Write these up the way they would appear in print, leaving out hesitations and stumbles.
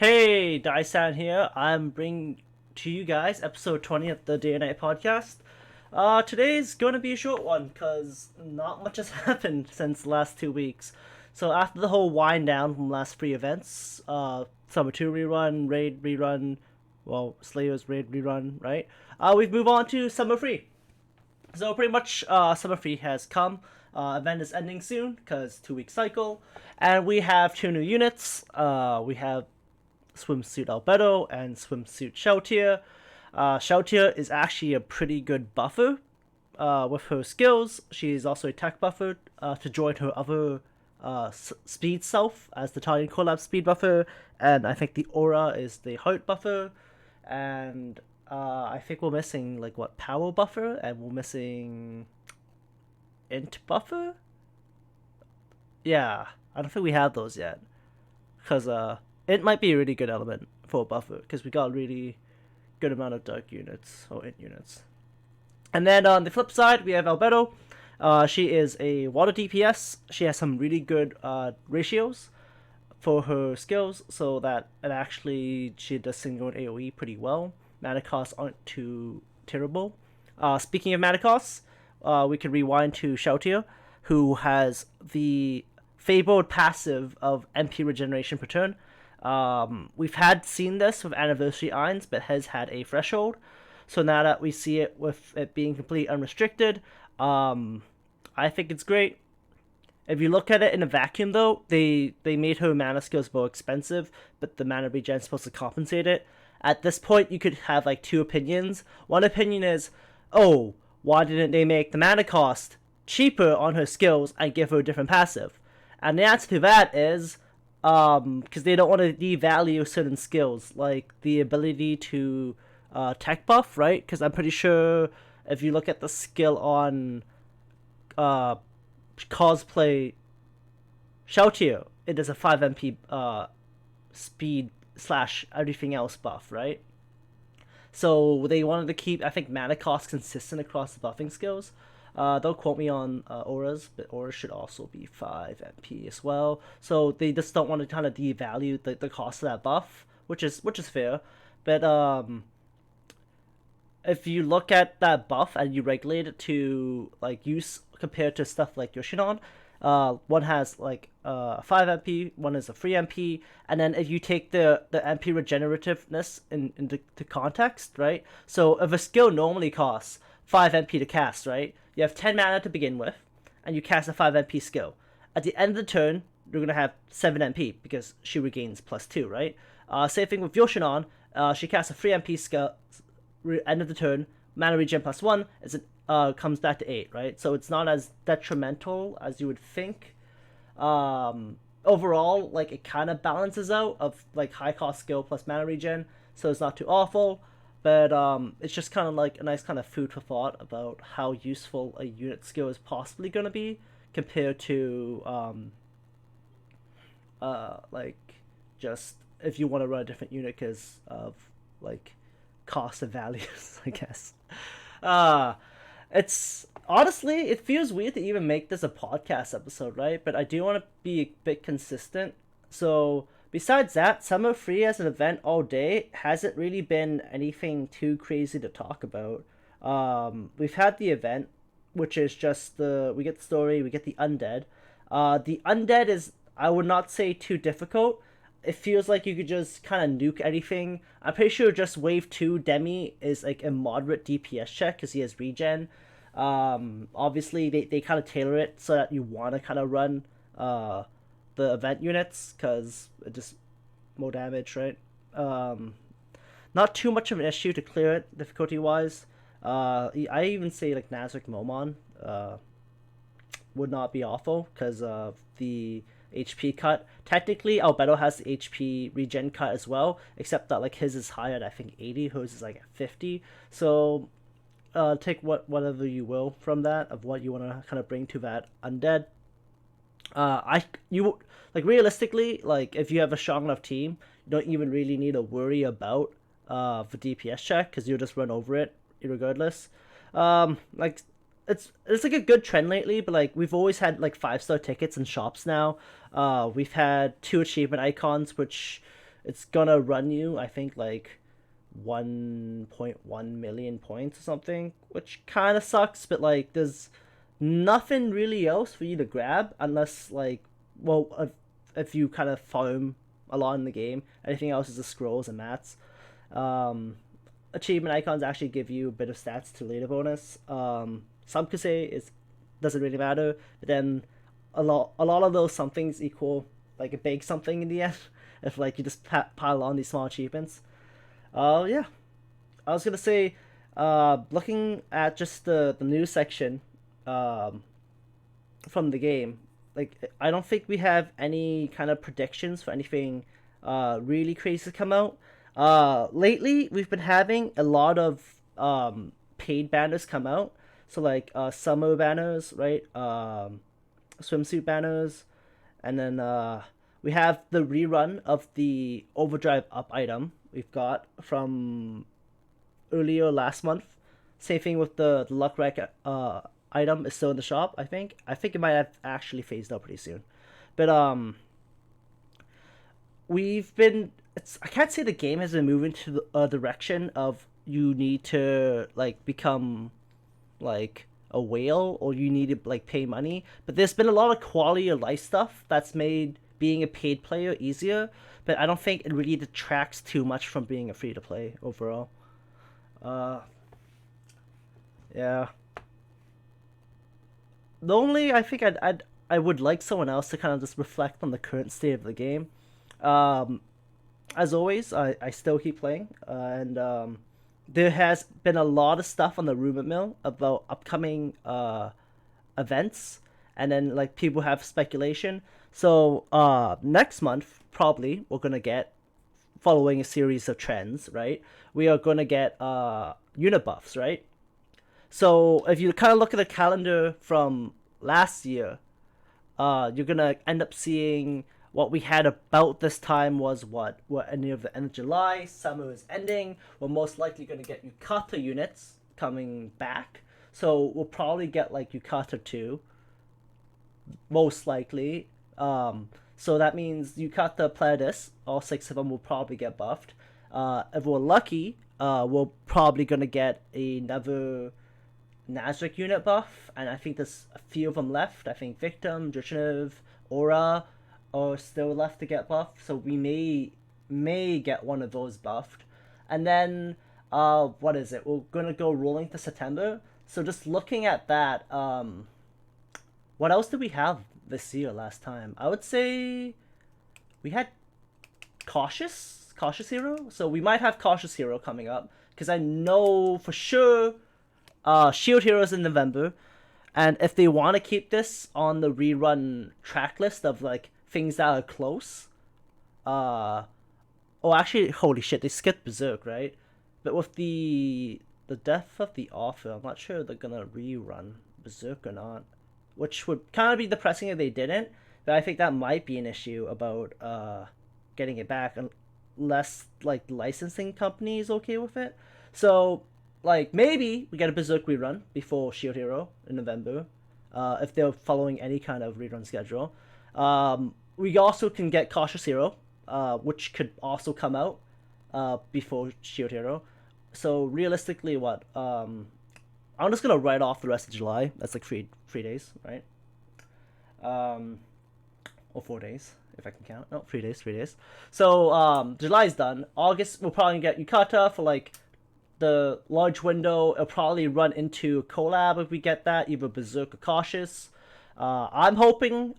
Hey, Daisan here. I'm bringing to you guys episode 20 of the Day and Night podcast. Today's going to be a short one because not much has happened since the last 2 weeks. So after the whole wind down from last three events, Summer 2 rerun, Raid rerun, well, Slayer's Raid rerun, right? We've moved on to Summer 3. So pretty much Summer 3 has come. Event is ending soon because 2 week cycle. And we have two new units. We have Swimsuit Albedo and Swimsuit Shoutier. Shoutier is actually a pretty good buffer with her skills. She's also a tech buffer to join her other speed self as the Italian collab speed buffer. And I think the aura is the heart buffer. And I think we're missing power buffer, and we're missing int buffer. Yeah, I don't think we have those yet because it might be a really good element for a buffer because we got a really good amount of dark units or int units. And then on the flip side, we have Albedo. She is a water DPS. She has some really good ratios for her skills, so that she does single and AoE pretty well. Mana costs aren't too terrible. Speaking of mana costs, we can rewind to Shoutier, who has the fabled passive of MP regeneration per turn. We've seen this with Anniversary Irons, but has had a threshold. So now that we see it with it being completely unrestricted, I think it's great. If you look at it in a vacuum, though, they made her mana skills more expensive, but the mana regen is supposed to compensate it. At this point, you could have two opinions. One opinion is, oh, why didn't they make the mana cost cheaper on her skills and give her a different passive? And the answer to that is because they don't want to devalue certain skills, like the ability to tech buff, right? Because I'm pretty sure if you look at the skill on cosplay Shoutier, it is a 5 MP speed / everything else buff, right? So they wanted to keep, I think, mana cost consistent across the buffing skills. Don't quote me on auras, but auras should also be 5 MP as well. So they just don't want to kind of devalue the cost of that buff, which is fair. But if you look at that buff and you regulate it to use compared to stuff like Yoshinon, one has 5 MP, one is a 3 MP, and then if you take the MP regenerativeness into context, right? So if a skill normally costs 5 MP to cast, right? You have 10 mana to begin with, and you cast a 5 MP skill. At the end of the turn, you're going to have 7 MP because she regains +2, right? Same thing with Yoshinon. She casts a 3 MP skill, end of the turn, mana regen +1, comes back to 8, right? So it's not as detrimental as you would think. Overall, it kind of balances out of high cost skill plus mana regen, so it's not too awful. But it's just kind of a nice kind of food for thought about how useful a unit skill is possibly going to be compared to just if you want to run a different unit because of cost of values, I guess. It's honestly, it feels weird to even make this a podcast episode, right? But I do want to be a bit consistent. So besides that, Summer 3 as an event all day hasn't really been anything too crazy to talk about. We've had the event, which is just we get the story, we get the Undead. The Undead is, I would not say too difficult. It feels like you could just kind of nuke anything. I'm pretty sure just Wave 2 Demi is a moderate DPS check because he has regen. Obviously, they kind of tailor it so that you want to kind of run the event units because it just more damage, right? Not too much of an issue to clear it difficulty wise. I even say Nazarick Momon would not be awful because of the HP cut. Technically, Albedo has the HP regen cut as well, except that his is higher at I think 80, hers is at 50. So take whatever you will from that of what you want to kind of bring to that Undead. Realistically, if you have a strong enough team, you don't even really need to worry about the DPS check because you'll just run over it regardless. It's a good trend lately, but we've always had 5-star tickets in shops now. We've had 2 achievement icons, which it's gonna run you, I think, like 1.1 million points or something, which kind of sucks. But like, there's nothing really else for you to grab unless like, well, if you kind of farm a lot in the game. Anything else is the scrolls and mats. Um, Achievement icons actually give you a bit of stats to later bonus. Some could say it doesn't really matter, but then a lot of those somethings equal like a big something in the end. If like you just pile on these small achievements. Yeah, I was gonna say, looking at just the news section, um, from the game, like I don't think we have any kind of predictions for anything, really crazy to come out. Lately we've been having a lot of paid banners come out. So like summer banners, right? Swimsuit banners, and then we have the rerun of the Overdrive Up item we've got from earlier last month. Same thing with the Luck Rack item is still in the shop. I think it might have actually phased out pretty soon, but we've been. I can't say the game has been moving to a direction of you need to like become like a whale or you need to like pay money, but there's been a lot of quality of life stuff that's made being a paid player easier, but I don't think it really detracts too much from being a free to play overall. uh yeah, the only I think I would like someone else to kind of just reflect on the current state of the game. um as always, I still keep playing, and there has been a lot of stuff on the rumor mill about upcoming events, and then like people have speculation. So next month probably we're gonna get, following a series of trends, right? We are gonna get unit buffs, right? So if you kind of look at the calendar from last year, you're gonna end up seeing what we had about this time was what end of the end of July. Summer is ending. We're most likely gonna get Yukata units coming back. So we'll probably get like Yukata 2, most likely. So that means Yukata Pledis, all six of them will probably get buffed. If we're lucky, we're probably gonna get another Nazarick unit buff, and I think there's a few of them left. I think Victim, Drishnev, Aura are still left to get buffed, so we may get one of those buffed. And then what is it? We're gonna go rolling to September. So just looking at that, what else did we have this year last time? I would say we had Cautious Hero. So we might have Cautious Hero coming up because I know for sure Shield Heroes in November, and if they want to keep this on the rerun track list of like things that are close, oh actually, holy shit, they skipped Berserk, right? But with the death of the author, I'm not sure they're gonna rerun Berserk or not, which would kind of be depressing if they didn't. But I think that might be an issue about getting it back unless like licensing company is okay with it. So like maybe we get a Berserk rerun before Shield Hero in November, if they're following any kind of rerun schedule. We also can get Cautious Hero, which could also come out before Shield Hero. So realistically, what I'm just gonna write off the rest of July. That's like three days, right? Or 4 days if I can count. No, 3 days, 3 days. So July's done. August we'll probably get Yukata for like the large window. It'll probably run into a collab if we get that, either Berserk or Cautious. I'm hoping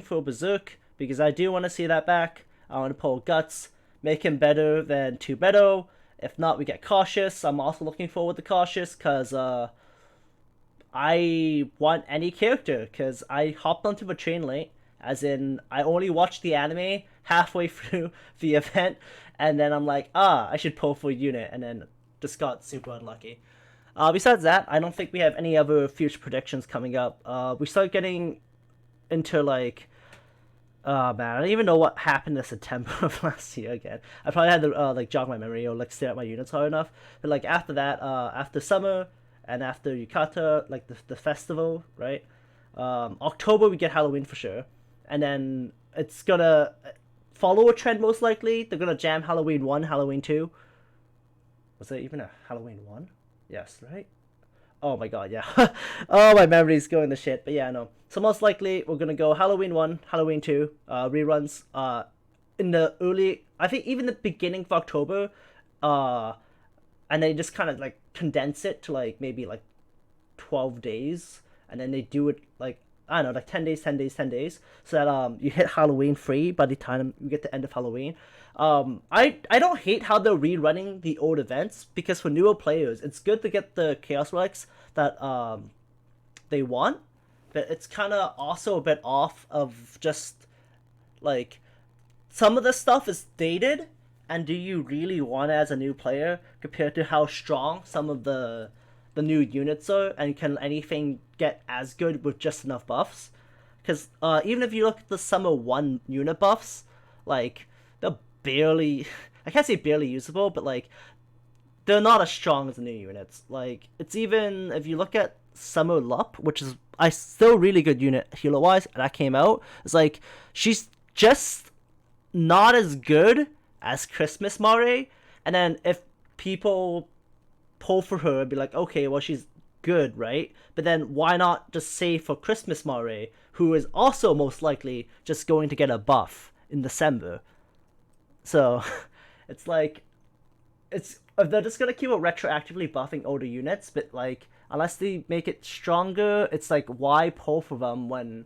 for Berserk because I do want to see that back. I want to pull Guts, make him better than 2 Beto. If not, we get Cautious. I'm also looking forward to Cautious because I want any character because I hopped onto the train late. As in, I only watched the anime halfway through the event, and then I'm like, I should pull for a unit, and then just got super unlucky. Besides that, I don't think we have any other future predictions coming up. We start getting into like, man, I don't even know what happened in September of last year again. I probably had to like jog my memory or like stare at my units hard enough. But like after that, after summer and after Yukata, like the festival, right? October we get Halloween for sure, and then it's gonna follow a trend most likely. They're gonna jam Halloween 1, Halloween 2. Was there even a Halloween 1? Yes, right? Oh my god, yeah. Oh, my memory's going to shit. But yeah, no. So most likely we're gonna go Halloween 1, Halloween 2, reruns. In the early, I think even the beginning of October, uh, and they just kind of like condense it to like maybe like 12 days, and then they do it like I don't know, like 10 days, 10 days, 10 days, so that you hit Halloween free by the time you get the end of Halloween. I don't hate how they're rerunning the old events, because for newer players it's good to get the chaos relics that they want, but it's kind of also a bit off of just like some of the stuff is dated, and do you really want it as a new player compared to how strong some of the new units are, and can anything get as good with just enough buffs? Because even if you look at the Summer 1 unit buffs, like, they're barely, I can't say barely usable, but like, they're not as strong as the new units. Like, it's even, if you look at Summer Lup, which is a still really good unit healer-wise, that came out, it's like, she's just not as good as Christmas Mare, and then if people pull for her and be like, okay, well, she's good, right? But then why not just say for Christmas Mare, who is also most likely just going to get a buff in December? So it's like, it's they're just gonna keep retroactively buffing older units, but like unless they make it stronger, it's like why pull for them when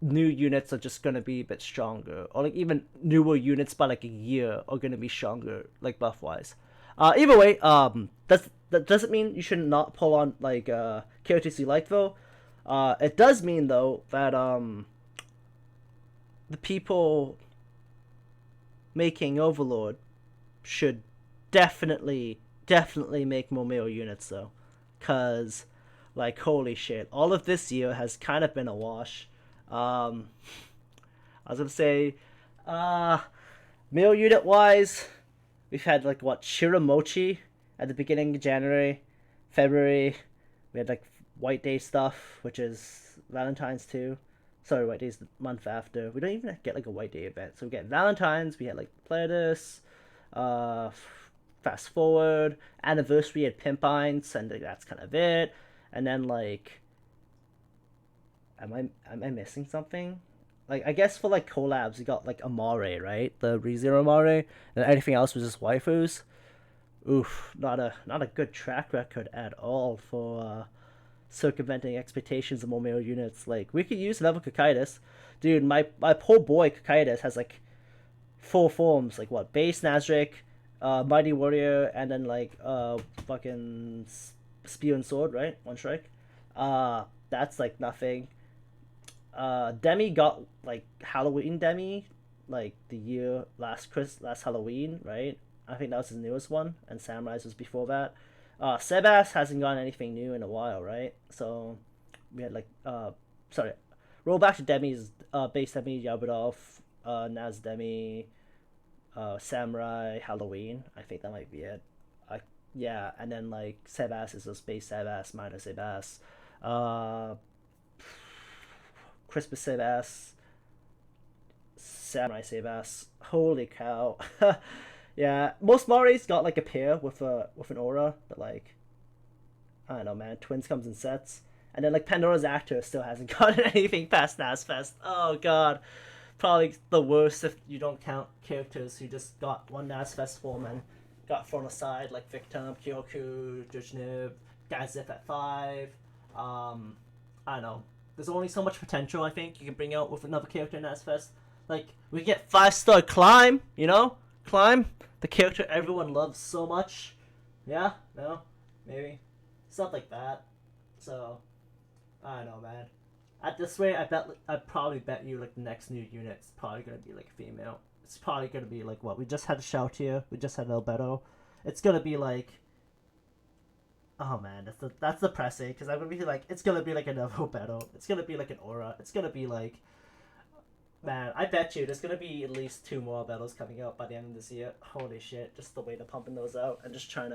new units are just gonna be a bit stronger, or like even newer units by like a year are gonna be stronger, like buff wise. Either way, that doesn't mean you should not pull on like characters you like though. It does mean though that the people making Overlord should definitely make more male units though, cause like holy shit, all of this year has kind of been a wash. I was gonna say, male unit wise, we've had like what Shiramochi at the beginning of January, February. We had like White Day stuff, which is Valentine's too. Sorry, White Day's the month after. We don't even get like a White Day event. So we get Valentine's. We had like Pledis, uh, fast forward anniversary at Pimpines, and like, that's kind of it. And then like, am I missing something? Like I guess for like collabs, we got like Amare, right? The ReZero Amare, and anything else was just waifus. Oof, not a good track record at all for circumventing expectations of more male units. Like we could use another Cocytus, dude. My poor boy Cocytus has like four forms, like what base Nazric, Mighty Warrior, and then like fucking Spear and Sword, right? One strike. That's like nothing. Demi got like Halloween Demi, like the year last Halloween, right? I think that was his newest one, and Samurai's was before that. Sebas hasn't gotten anything new in a while, right? So we had like sorry, roll back to Demi's base Demi, Yabudov, Naz Demi, Samurai, Halloween. I think that might be it. Yeah, and then like Sebas is just base Sebas, minor Sebas, Christmas Sebas, Samurai Sebas. Holy cow. Yeah, most Maris got like a pair with an aura, but like I don't know, man. Twins comes in sets, and then like Pandora's Actor still hasn't gotten anything past Nazfest. Oh god, probably the worst if you don't count characters who just got one Nazfest form and got thrown aside, like Victim, Kyoku, Jujnib, Gazip at 5. I don't know. There's only so much potential I think you can bring out with another character in Nazfest. Like we get 5-star Climb, you know. Climb, the character everyone loves so much. Yeah? No? Maybe? Stuff like that. So, I don't know, man. At this rate, I'd probably bet you, like, the next new unit's probably gonna be, like, female. It's probably gonna be, like, what? We just had a Shout here. We just had Albedo. It's gonna be, like... Oh, man. That's depressing, because I'm gonna be, like... It's gonna be, like, another Albedo. It's gonna be, like, an Aura. It's gonna be, like... Man, I bet you there's gonna be at least 2 more battles coming out by the end of this year. Holy shit, just the way they're pumping those out and just trying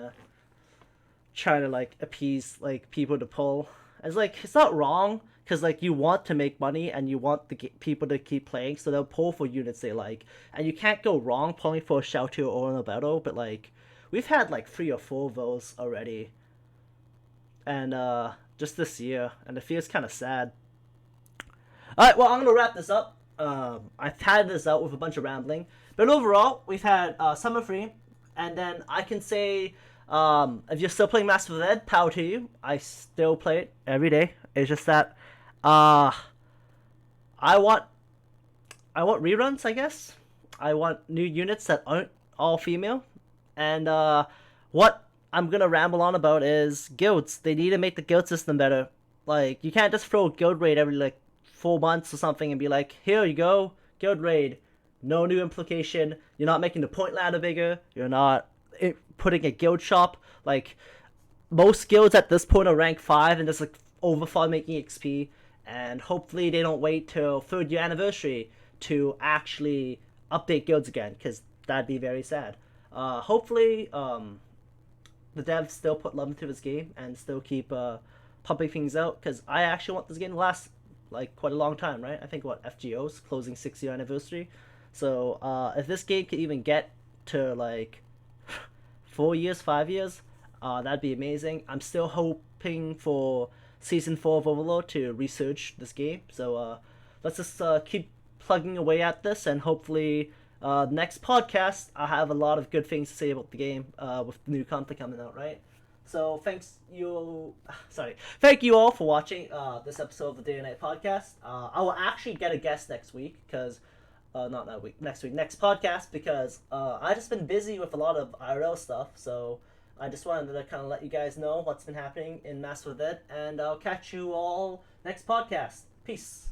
to like appease like people to pull. It's like, it's not wrong, because like you want to make money and you want the people to keep playing, so they'll pull for units they like, and you can't go wrong pulling for a Shelter or an Albedo. But like, we've had like 3 or 4 of those already, and just this year, and it feels kind of sad. All right, well, I'm gonna wrap this up. I've had this out with a bunch of rambling, but overall, we've had Summer Free, and then I can say, if you're still playing Master of Ed, power to you. I still play it every day. It's just that, uh, I want, I want reruns, I guess. I want new units that aren't all female, and what I'm gonna ramble on about is guilds. They need to make the guild system better. Like, you can't just throw a guild raid every like 4 months or something and be like, here you go, guild raid. No new implication. You're not making the point ladder bigger. You're not putting a guild shop. Like, most guilds at this point are rank 5 and just like over 5 making XP. And hopefully they don't wait till 3rd year anniversary to actually update guilds again, because that'd be very sad. Hopefully, the devs still put love into this game and still keep pumping things out, because I actually want this game to last like quite a long time, right? I think what, FGO's closing 6-year anniversary. So if this game could even get to like 4 years, 5 years, that'd be amazing. I'm still hoping for season 4 of Overlord to research this game. So let's just keep plugging away at this, and hopefully next podcast I'll have a lot of good things to say about the game with the new content coming out, right? So thank you all for watching this episode of the Day and Night Podcast. I will actually get a guest next week, because not that week, next week, next podcast, because I just been busy with a lot of IRL stuff. So I just wanted to kind of let you guys know what's been happening in Master of Ed, and I'll catch you all next podcast. Peace.